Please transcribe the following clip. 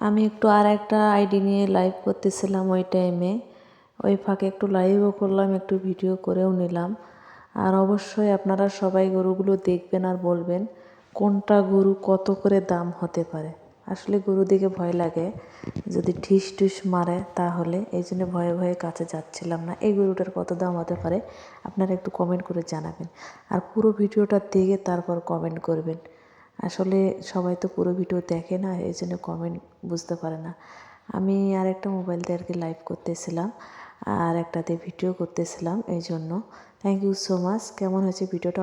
আমি একটু আর একটা আইডি নিয়ে লাইভ করতেছিলাম ওই টাইমে, ওই ফাঁকে একটু লাইভও করলাম, একটু ভিডিও করেও নিলাম। আর অবশ্যই আপনারা সবাই গরুগুলো দেখবেন আর বলবেন কোনটা গরু কত করে দাম হতে পারে। আসলে গরু দেখে ভয় লাগে, যদি ঠিস টুস মারে তাহলে এই জন্য ভয়ে ভয়ে কাছে যাচ্ছিলাম না। এই গরুটার কত দাম হতে পারে আপনারা একটু কমেন্ট করে জানাবেন, আর পুরো ভিডিওটা দেখে তারপর কমেন্ট করবেন। আসলে সবাই তো পুরো ভিডিও দেখে না, এই জন্য কমেন্ট বুঝতে পারে না। আমি আর একটা মোবাইল দিয়ে আর কি লাইভ করতেছিলাম, আর একটাতে ভিডিও করতেছিলাম, এই জন্য। Thank you so much. কেমন হয়েছে ভিডিওটা